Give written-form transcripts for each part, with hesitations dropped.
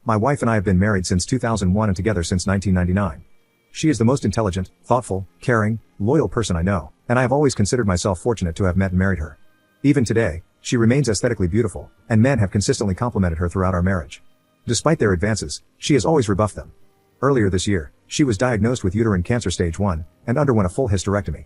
My wife and I have been married since 2001 and together since 1999. She is the most intelligent, thoughtful, caring, loyal person I know, and I have always considered myself fortunate to have met and married her. Even today, she remains aesthetically beautiful, and men have consistently complimented her throughout our marriage. Despite their advances, she has always rebuffed them. Earlier this year, she was diagnosed with uterine cancer stage 1, and underwent a full hysterectomy.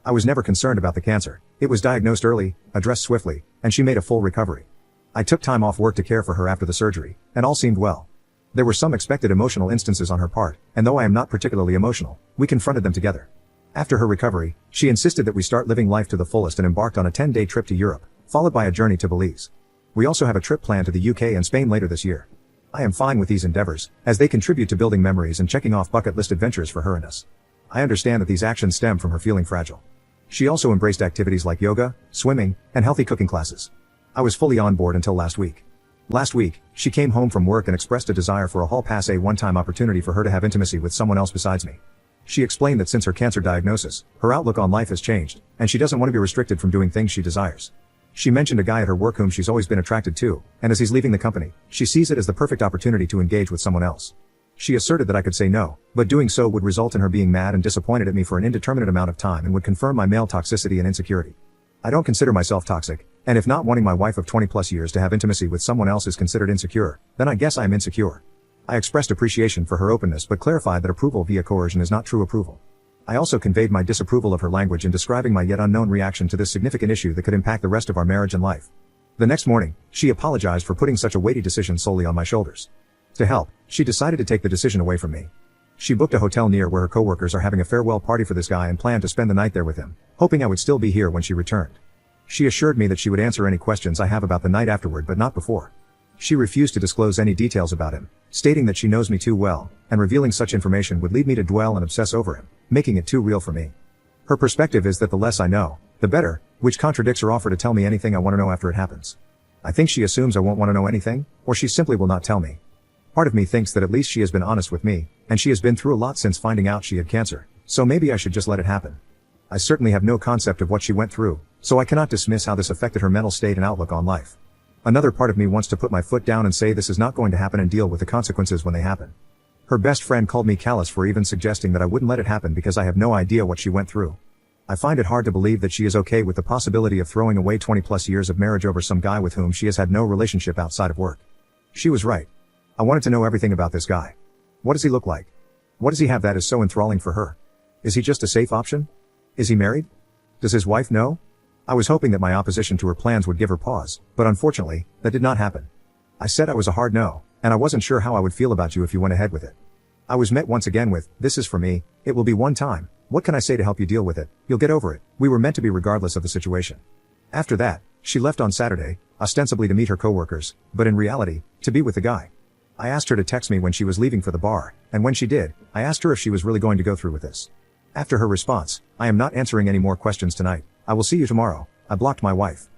I was never concerned about the cancer. It was diagnosed early, addressed swiftly, and she made a full recovery. I took time off work to care for her after the surgery, and all seemed well. There were some expected emotional instances on her part, and though I am not particularly emotional, we confronted them together. After her recovery, she insisted that we start living life to the fullest and embarked on a 10-day trip to Europe, followed by a journey to Belize. We also have a trip planned to the UK and Spain later this year. I am fine with these endeavors, as they contribute to building memories and checking off bucket list adventures for her and us. I understand that these actions stem from her feeling fragile. She also embraced activities like yoga, swimming, and healthy cooking classes. I was fully on board until last week. Last week, she came home from work and expressed a desire for a hall pass, a one-time opportunity for her to have intimacy with someone else besides me. She explained that since her cancer diagnosis, her outlook on life has changed, and she doesn't want to be restricted from doing things she desires. She mentioned a guy at her work whom she's always been attracted to, and as he's leaving the company, she sees it as the perfect opportunity to engage with someone else. She asserted that I could say no, but doing so would result in her being mad and disappointed at me for an indeterminate amount of time and would confirm my male toxicity and insecurity. I don't consider myself toxic, and if not wanting my wife of 20 plus years to have intimacy with someone else is considered insecure, then I guess I am insecure. I expressed appreciation for her openness but clarified that approval via coercion is not true approval. I also conveyed my disapproval of her language in describing my yet unknown reaction to this significant issue that could impact the rest of our marriage and life. The next morning, she apologized for putting such a weighty decision solely on my shoulders. To help, she decided to take the decision away from me. She booked a hotel near where her coworkers are having a farewell party for this guy and planned to spend the night there with him, hoping I would still be here when she returned. She assured me that she would answer any questions I have about the night afterward but not before. She refused to disclose any details about him, stating that she knows me too well, and revealing such information would lead me to dwell and obsess over him, making it too real for me. Her perspective is that the less I know, the better, which contradicts her offer to tell me anything I want to know after it happens. I think she assumes I won't want to know anything, or she simply will not tell me. Part of me thinks that at least she has been honest with me, and she has been through a lot since finding out she had cancer, so maybe I should just let it happen. I certainly have no concept of what she went through, so I cannot dismiss how this affected her mental state and outlook on life. Another part of me wants to put my foot down and say this is not going to happen and deal with the consequences when they happen. Her best friend called me callous for even suggesting that I wouldn't let it happen because I have no idea what she went through. I find it hard to believe that she is okay with the possibility of throwing away 20 plus years of marriage over some guy with whom she has had no relationship outside of work. She was right. I wanted to know everything about this guy. What does he look like? What does he have that is so enthralling for her? Is he just a safe option? Is he married? Does his wife know? I was hoping that my opposition to her plans would give her pause, but unfortunately, that did not happen. I said I was a hard no, and I wasn't sure how I would feel about you if you went ahead with it. I was met once again with, this is for me, it will be one time, what can I say to help you deal with it, you'll get over it, we were meant to be regardless of the situation. After that, she left on Saturday, ostensibly to meet her coworkers, but in reality, to be with the guy. I asked her to text me when she was leaving for the bar, and when she did, I asked her if she was really going to go through with this. After her response, I am not answering any more questions tonight, I will see you tomorrow, I blocked my wife.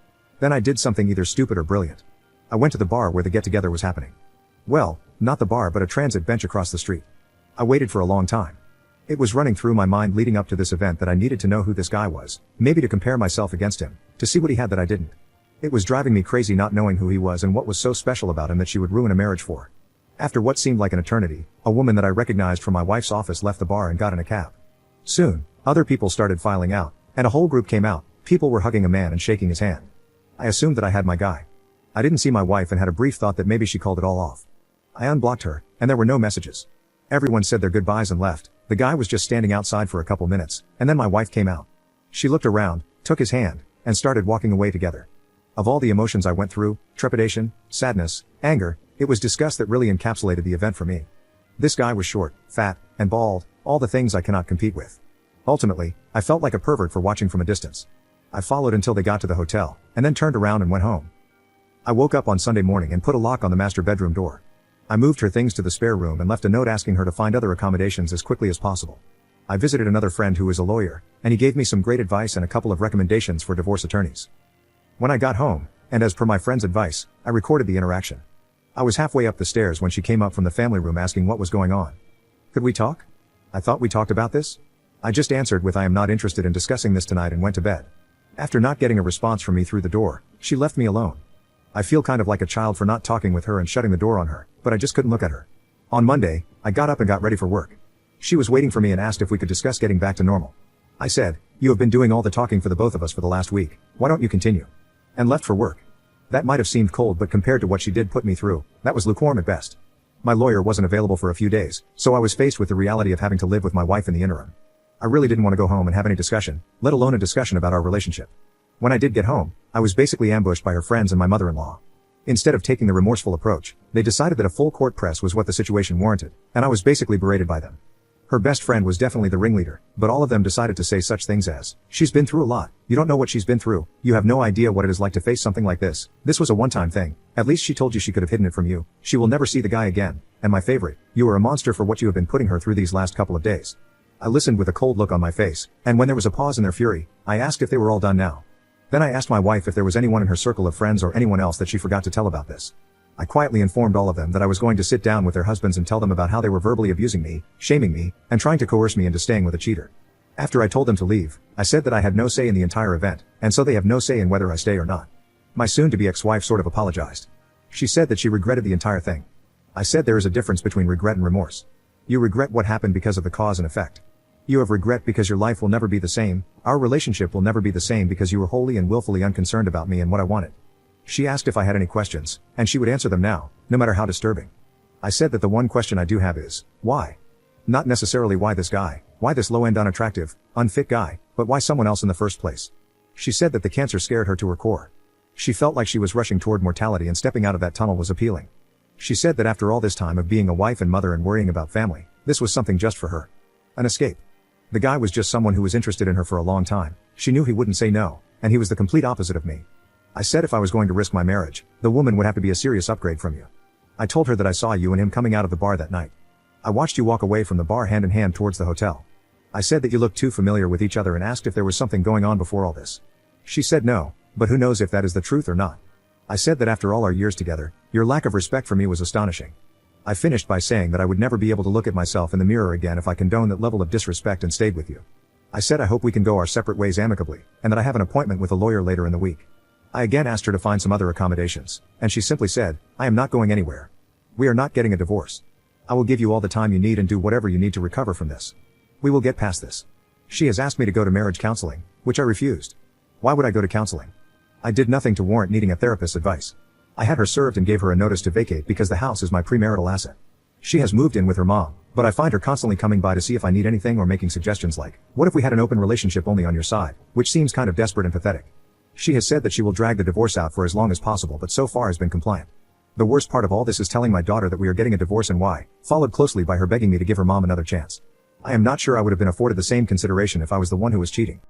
Then I did something either stupid or brilliant. I went to the bar where the get-together was happening. Well, not the bar but a transit bench across the street. I waited for a long time. It was running through my mind leading up to this event that I needed to know who this guy was, maybe to compare myself against him, to see what he had that I didn't. It was driving me crazy not knowing who he was and what was so special about him that she would ruin a marriage for. After what seemed like an eternity, a woman that I recognized from my wife's office left the bar and got in a cab. Soon, other people started filing out, and a whole group came out. People were hugging a man and shaking his hand. I assumed that I had my guy. I didn't see my wife and had a brief thought that maybe she called it all off. I unblocked her, and there were no messages. Everyone said their goodbyes and left. The guy was just standing outside for a couple minutes, and then my wife came out. She looked around, took his hand, and started walking away together. Of all the emotions I went through, trepidation, sadness, anger, it was disgust that really encapsulated the event for me. This guy was short, fat, and bald, all the things I cannot compete with. Ultimately, I felt like a pervert for watching from a distance. I followed until they got to the hotel, and then turned around and went home. I woke up on Sunday morning and put a lock on the master bedroom door. I moved her things to the spare room and left a note asking her to find other accommodations as quickly as possible. I visited another friend who is a lawyer, and he gave me some great advice and a couple of recommendations for divorce attorneys. When I got home, and as per my friend's advice, I recorded the interaction. I was halfway up the stairs when she came up from the family room asking what was going on. Could we talk? I thought we talked about this? I just answered with I am not interested in discussing this tonight and went to bed. After not getting a response from me through the door, she left me alone. I feel kind of like a child for not talking with her and shutting the door on her, but I just couldn't look at her. On Monday, I got up and got ready for work. She was waiting for me and asked if we could discuss getting back to normal. I said, "You have been doing all the talking for the both of us for the last week, why don't you continue?" And left for work. That might have seemed cold, but compared to what she did put me through, that was lukewarm at best. My lawyer wasn't available for a few days, so I was faced with the reality of having to live with my wife in the interim. I really didn't want to go home and have any discussion, let alone a discussion about our relationship. When I did get home, I was basically ambushed by her friends and my mother-in-law. Instead of taking the remorseful approach, they decided that a full court press was what the situation warranted, and I was basically berated by them. Her best friend was definitely the ringleader, but all of them decided to say such things as, "She's been through a lot, you don't know what she's been through, you have no idea what it is like to face something like this, this was a one-time thing, at least she told you she could have hidden it from you, she will never see the guy again, and my favorite, you are a monster for what you have been putting her through these last couple of days." I listened with a cold look on my face, and when there was a pause in their fury, I asked if they were all done now. Then I asked my wife if there was anyone in her circle of friends or anyone else that she forgot to tell about this. I quietly informed all of them that I was going to sit down with their husbands and tell them about how they were verbally abusing me, shaming me, and trying to coerce me into staying with a cheater. After I told them to leave, I said that I had no say in the entire event, and so they have no say in whether I stay or not. My soon-to-be ex-wife sort of apologized. She said that she regretted the entire thing. I said there is a difference between regret and remorse. You regret what happened because of the cause and effect. You have regret because your life will never be the same, our relationship will never be the same because you were wholly and willfully unconcerned about me and what I wanted. She asked if I had any questions, and she would answer them now, no matter how disturbing. I said that the one question I do have is, why? Not necessarily why this guy, why this low-end unattractive, unfit guy, but why someone else in the first place? She said that the cancer scared her to her core. She felt like she was rushing toward mortality and stepping out of that tunnel was appealing. She said that after all this time of being a wife and mother and worrying about family, this was something just for her. An escape. The guy was just someone who was interested in her for a long time, she knew he wouldn't say no, and he was the complete opposite of me. I said if I was going to risk my marriage, the woman would have to be a serious upgrade from you. I told her that I saw you and him coming out of the bar that night. I watched you walk away from the bar hand in hand towards the hotel. I said that you looked too familiar with each other and asked if there was something going on before all this. She said no, but who knows if that is the truth or not. I said that after all our years together, your lack of respect for me was astonishing. I finished by saying that I would never be able to look at myself in the mirror again if I condoned that level of disrespect and stayed with you. I said I hope we can go our separate ways amicably, and that I have an appointment with a lawyer later in the week. I again asked her to find some other accommodations, and she simply said, "I am not going anywhere. We are not getting a divorce. I will give you all the time you need and do whatever you need to recover from this. We will get past this." She has asked me to go to marriage counseling, which I refused. Why would I go to counseling? I did nothing to warrant needing a therapist's advice. I had her served and gave her a notice to vacate because the house is my premarital asset. She has moved in with her mom, but I find her constantly coming by to see if I need anything or making suggestions like, "What if we had an open relationship only on your side?" which seems kind of desperate and pathetic. She has said that she will drag the divorce out for as long as possible but so far has been compliant. The worst part of all this is telling my daughter that we are getting a divorce and why, followed closely by her begging me to give her mom another chance. I am not sure I would have been afforded the same consideration if I was the one who was cheating.